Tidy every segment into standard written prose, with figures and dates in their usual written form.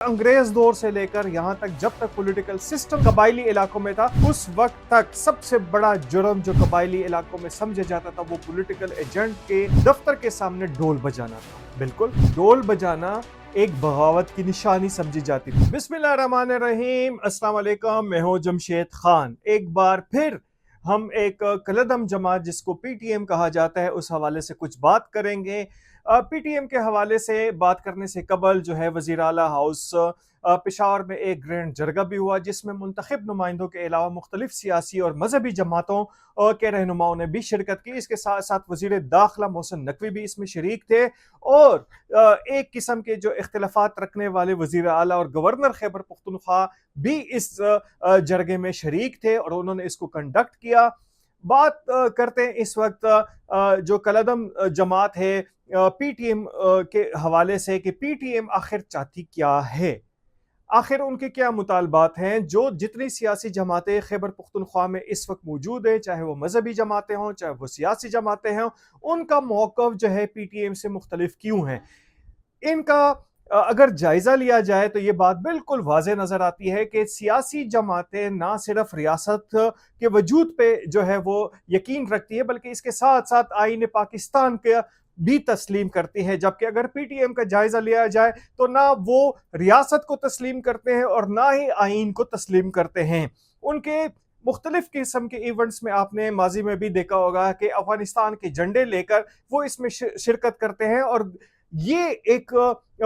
अंग्रेज दौर से लेकर यहाँ तक जब तक पॉलिटिकल सिस्टम कबायली इलाकों में था उस वक्त तक सबसे बड़ा जुर्म जो कबायली इलाकों में समझा जाता था वो पॉलिटिकल एजेंट के दफ्तर के सामने ढोल बजाना था। बिल्कुल, ढोल बजाना एक बगावत की निशानी समझी जाती थी। बिस्मिल्लाहिर्रहमानिर्रहीम, अस्सलाम वालेकुम, मैं हूं जमशेद खान। एक बार फिर हम एक कलदम जमात जिसको पीटीएम कहा जाता है उस हवाले से कुछ बात करेंगे। पीटीएम के हवाले से बात करने से कबल जो है वज़ीर आला हाउस पेशावर में एक ग्रैंड जरगा भी हुआ जिसमें मुंतखब नुमाइंदों के अलावा मुख्तलिफ सियासी और मजहबी जमातों के रहनुमाओं ने भी शिरकत की। इसके साथ साथ वज़ीर दाखिला मोहसिन नकवी भी इसमें शरीक थे और एक किस्म के जो इख्तिलाफात रखने वाले वज़ीर आला और गवर्नर खैबर पख्तूनख्वा भी इस जरगे में शरीक थे और उन्होंने इसको कंडक्ट किया। बात करते हैं इस वक्त जो कलदम जमात है पीटीएम के हवाले से कि पीटीएम आखिर चाहती क्या है, आखिर उनके क्या मुतालबात हैं। जो जितनी सियासी जमातें खैबर पख्तूनख्वा में इस वक्त मौजूद है, चाहे वो मजहबी जमातें हों चाहे वो सियासी जमातें हों, उनका मौक़िफ़ जो है पीटीएम से मुख्तलिफ क्यों है। इनका अगर जायजा लिया जाए तो ये बात बिल्कुल वाज़ेह नजर आती है कि सियासी जमातें ना सिर्फ रियासत के वजूद पे जो है वो यकीन रखती है बल्कि इसके साथ साथ आईन पाकिस्तान के भी तस्लीम करती है। जबकि अगर पीटीएम का जायजा लिया जाए तो ना वो रियासत को तस्लीम करते हैं और ना ही आईन को तस्लीम करते हैं। उनके मुख्तलिफ किस्म के इवेंट्स में आपने माजी में भी देखा होगा कि अफगानिस्तान के झंडे लेकर वो इसमें शिरकत करते हैं और ये एक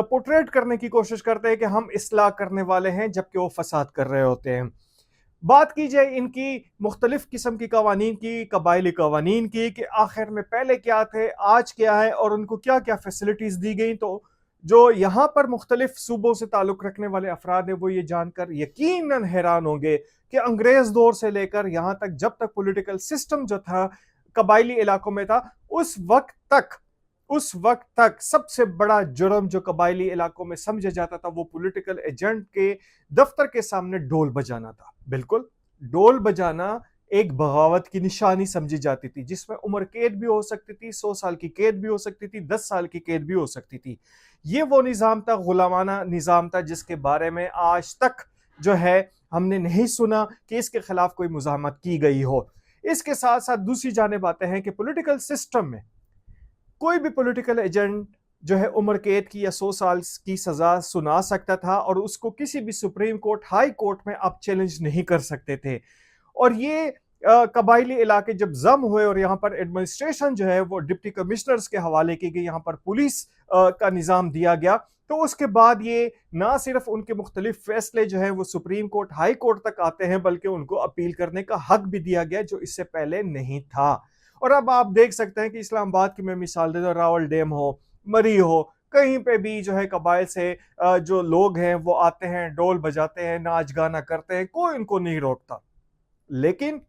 पोर्ट्रेट करने की कोशिश करते हैं कि हम इस्लाह करने वाले हैं जबकि वो फसाद कर रहे होते हैं। बात की जाए इनकी मुख्तलिफ किस्म की कवानीन की, कबायली कवानीन की, कि आखिर में पहले क्या थे आज क्या है और उनको क्या क्या फैसिलिटीज दी गई, तो जो यहाँ पर मुख्तलिफ सूबों से ताल्लुक़ रखने वाले अफराद हैं वो ये जानकर यकीनन हैरान होंगे कि अंग्रेज दौर से लेकर यहाँ तक जब तक पॉलिटिकल सिस्टम जो था कबायली इलाकों में था उस वक्त तक सबसे बड़ा जुर्म जो कबायली इलाकों में समझा जाता था वो पॉलिटिकल एजेंट के दफ्तर के सामने ढोल बजाना था। बिल्कुल, ढोल बजाना एक बगावत की निशानी समझी जाती थी जिसमें उम्र कैद भी हो सकती थी, 100 साल की कैद भी हो सकती थी, 10 साल की कैद भी हो सकती थी। ये वो निज़ाम था, गुलामाना निज़ाम था जिसके बारे में आज तक जो है हमने नहीं सुना कि इसके खिलाफ कोई मुज़ाहमत की गई हो। इसके साथ साथ दूसरी जानिब आते हैं कि पॉलिटिकल सिस्टम में कोई भी पॉलिटिकल एजेंट जो है उम्र कैद की या 100 साल की सजा सुना सकता था और उसको किसी भी सुप्रीम कोर्ट, हाई कोर्ट में आप चैलेंज नहीं कर सकते थे। और ये कबायली इलाके जब जम हुए और यहाँ पर एडमिनिस्ट्रेशन जो है वो डिप्टी कमिश्नर्स के हवाले की गई, यहाँ पर पुलिस का निज़ाम दिया गया, तो उसके बाद ये ना सिर्फ उनके मुख्तलिफ फैसले जो है वो सुप्रीम कोर्ट, हाई कोर्ट तक आते हैं बल्कि उनको अपील करने का हक भी दिया गया जो इससे पहले नहीं था। और अब आप देख सकते हैं कि इस्लामाबाद की मैं मिसाल दे दूं, रावल डैम हो, मरी हो, कहीं पे भी जो है कबाइल से जो लोग हैं वो आते हैं, डोल बजाते हैं, नाच गाना करते हैं, कोई इनको नहीं रोकता। लेकिन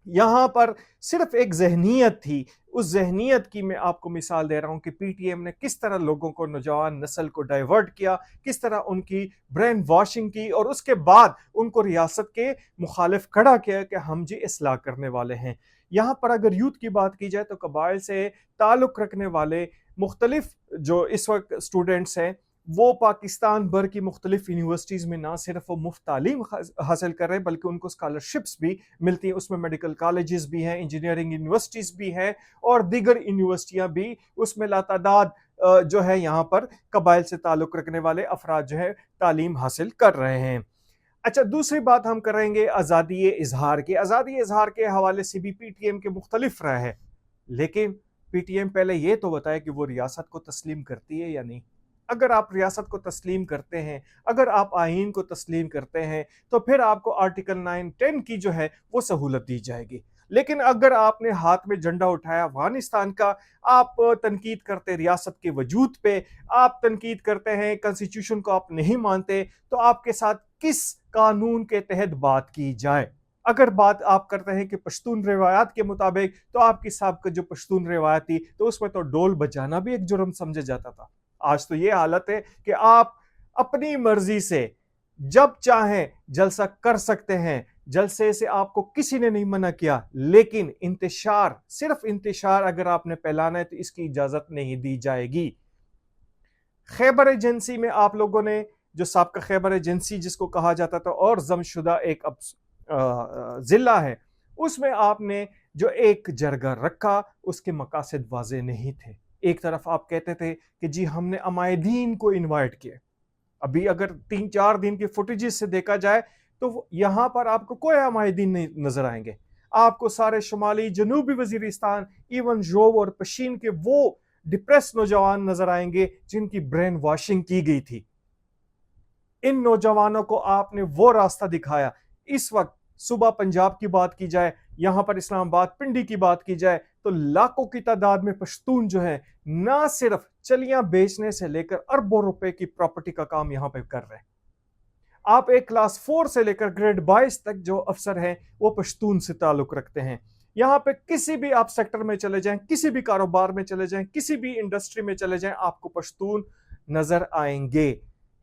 यहां पर सिर्फ एक जहनीत थी, उस जहनीत की मैं आपको मिसाल दे रहा हूं कि पीटीएम ने किस तरह लोगों को, नौजवान नस्ल को डाइवर्ट किया, किस तरह उनकी ब्रेन वॉशिंग की और उसके बाद उनको रियासत के मुखालिफ खड़ा किया कि हम जी इस्लाह करने वाले हैं। यहाँ पर अगर यूथ की बात की जाए तो कबाइल से ताल्लुक़ रखने वाले मुख्तलिफ जो इस वक्त स्टूडेंट्स हैं वो पाकिस्तान भर की मुख्तलिफ यूनिवर्सिटीज़ में ना सिर्फ वो मुफ्त तालीम हासिल कर रहे हैं बल्कि उनको स्कॉलरशिप्स भी मिलती हैं। उसमें मेडिकल कॉलेजेस भी हैं, इंजीनियरिंग यूनिवर्सिटीज़ भी हैं और दीगर यूनिवर्सिटियाँ भी, उसमें लातादाद जो है यहाँ पर कबाइल से ताल्लुक़ रखने वाले अफराद जो है तालीम हासिल कर रहे हैं। अच्छा, दूसरी बात हम करेंगे आज़ादी इजहार की। आज़ादी इजहार के हवाले से भी पीटीएम के मुख्तलिफ राय है, लेकिन पीटीएम पहले ये तो बताए कि वो रियासत को तस्लीम करती है या नहीं। अगर आप रियासत को तस्लीम करते हैं, अगर आप आइन को तस्लीम करते हैं तो फिर आपको आर्टिकल 9-10 की जो है वो सहूलत दी जाएगी। लेकिन अगर आपने हाथ में झंडा उठाया अफगानिस्तान का, आप तनकीद करते रियासत के वजूद पे, आप तनकीद करते हैं कॉन्स्टिट्यूशन को आप नहीं मानते, तो आपके साथ किस कानून के तहत बात की जाए। अगर बात आप करते हैं कि पश्तून रिवायात के मुताबिक, तो आपकी साहब का जो पश्तून रिवायत थी तो उसमें तो डोल बजाना भी एक जुर्म समझा जाता था। आज तो ये हालत है कि आप अपनी मर्जी से जब चाहें जलसा कर सकते हैं, जलसे से आपको किसी ने नहीं मना किया, लेकिन इंतशार, सिर्फ इंतशार अगर आपने फैलाना है तो इसकी इजाजत नहीं दी जाएगी। खैबर एजेंसी में आप लोगों ने जो साबका खैबर एजेंसी जिसको कहा जाता था और जमशुदा एक जिला है, उसमें आपने जो एक जरगा रखा उसके मकासद वाजे नहीं थे। एक तरफ आप कहते थे कि जी हमने अमायदीन को इनवाइट किया। अभी अगर 3-4 दिन की फुटेजेस से देखा जाए तो यहां पर आपको कोई अमायदीन नहीं नजर आएंगे। आपको सारे शुमाली जनूबी वजीरिस्तान, इवन जोब और पशीन के वो डिप्रेस नौजवान नजर आएंगे जिनकी ब्रेन वॉशिंग की गई थी। इन नौजवानों को आपने वो रास्ता दिखाया। इस वक्त सुबह पंजाब की बात की जाए, यहां पर इस्लामाबाद पिंडी की बात की जाए तो लाखों की तादाद में पश्तून जो है ना सिर्फ चलियां बेचने से लेकर अरबों रुपए की प्रॉपर्टी का काम यहां पे कर रहे हैं। आप एक क्लास 4 से लेकर ग्रेड 22 तक जो अफसर हैं वो पश्तून से ताल्लुक रखते हैं। यहां पे किसी भी आप सेक्टर में चले जाएं, किसी भी कारोबार में चले जाएं, किसी भी इंडस्ट्री में चले जाएं, आपको पश्तून नजर आएंगे।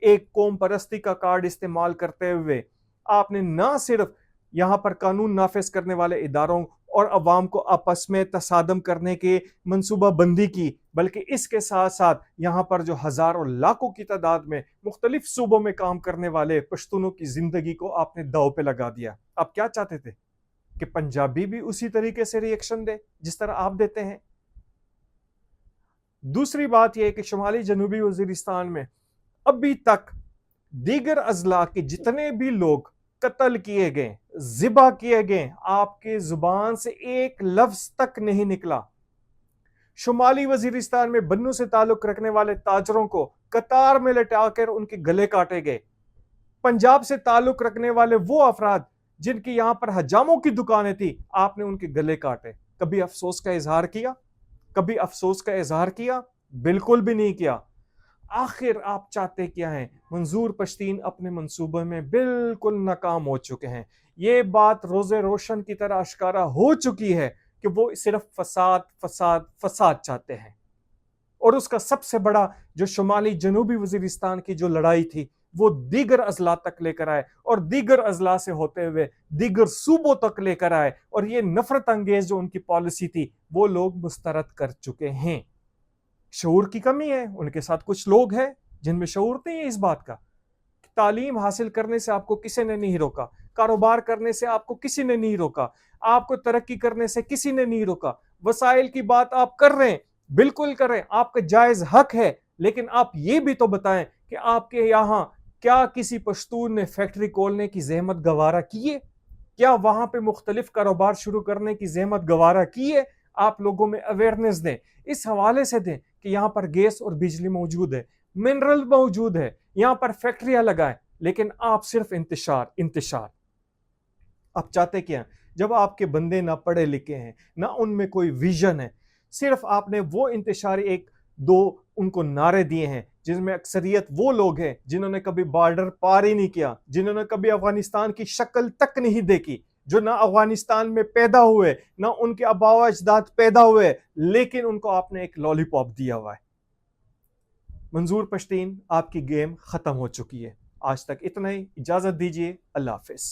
एक कौम परस्ती का कार्ड इस्तेमाल करते हुए आपने ना सिर्फ यहां पर कानून नाफिज करने वाले इदारों और अवाम को आपस में तसादम करने के मंसूबा बंदी की, बल्कि इसके साथ साथ यहां पर जो हजारों लाखों की तादाद में मुख्तलिफ सूबों में काम करने वाले पश्तूनों की जिंदगी को आपने दाव पे लगा दिया। आप क्या चाहते थे कि पंजाबी भी उसी तरीके से रिएक्शन दे जिस तरह आप देते हैं? दूसरी बात यह कि शुमाली जनूबी वजीरिस्तान में अभी तक दीगर अजला के जितने भी लोग कत्ल किए गए, जिबा किए गए, आपके जुबान से एक लफ्ज तक नहीं निकला। शुमाली वजीरिस्तान में बन्नू से ताल्लुक रखने वाले ताजरों को कतार में लटाकर उनके गले काटे गए। पंजाब से ताल्लुक रखने वाले वो अफराद जिनकी यहां पर हजामों की दुकानें थी, आपने उनके गले काटे। कभी अफसोस का इजहार किया? कभी अफसोस का इजहार किया? बिल्कुल भी नहीं किया। आखिर आप चाहते क्या हैं? मंजूर पश्तीन अपने मंसूबे में बिल्कुल नाकाम हो चुके हैं। ये बात रोजे रोशन की तरह आश्कारा हो चुकी है कि वो सिर्फ फसाद फसाद फसाद चाहते हैं। और उसका सबसे बड़ा जो शुमाली जनूबी वजीरिस्तान की जो लड़ाई थी वो दीगर अजला तक लेकर आए और दीगर अजला से होते हुए दीगर सूबों तक लेकर आए, और ये नफरत अंगेज जो उनकी पॉलिसी थी वो लोग मुस्तरद कर चुके हैं। शऊर की कमी है, उनके साथ कुछ लोग हैं जिनमें शऊर नहीं है इस बात का। तालीम हासिल करने से आपको किसी ने नहीं रोका, कारोबार करने से आपको किसी ने नहीं रोका, आपको तरक्की करने से किसी ने नहीं रोका। वसाइल की बात आप कर रहे हैं, बिल्कुल करें, आपका जायज हक है, लेकिन आप ये भी तो बताएं कि आपके यहां क्या किसी पश्तून ने फैक्ट्री खोलने की जहमत गवारा की है? क्या वहां पे मुख्तलिफ कारोबार शुरू करने की जहमत गवारा की है? आप लोगों में अवेयरनेस दें, इस हवाले से दें कि यहाँ पर गैस और बिजली मौजूद है, मिनरल मौजूद है, यहाँ पर फैक्ट्रियां लगाएं, लेकिन आप सिर्फ इंतशार इंतशार। आप चाहते क्या? जब आपके बंदे ना पढ़े लिखे हैं, ना उनमें कोई विजन है, सिर्फ आपने वो इंतशारी एक दो उनको नारे दिए हैं जिनमें अक्सरियत वो लोग हैं जिन्होंने कभी बॉर्डर पार ही नहीं किया, जिन्होंने कभी अफगानिस्तान की शक्ल तक नहीं देखी, जो ना अफगानिस्तान में पैदा हुए, ना उनके आबाओ अजदाद पैदा हुए, लेकिन उनको आपने एक लॉलीपॉप दिया हुआ है। मंजूर पश्तीन, आपकी गेम खत्म हो चुकी है। आज तक इतना ही, इजाजत दीजिए, अल्लाह हाफिज।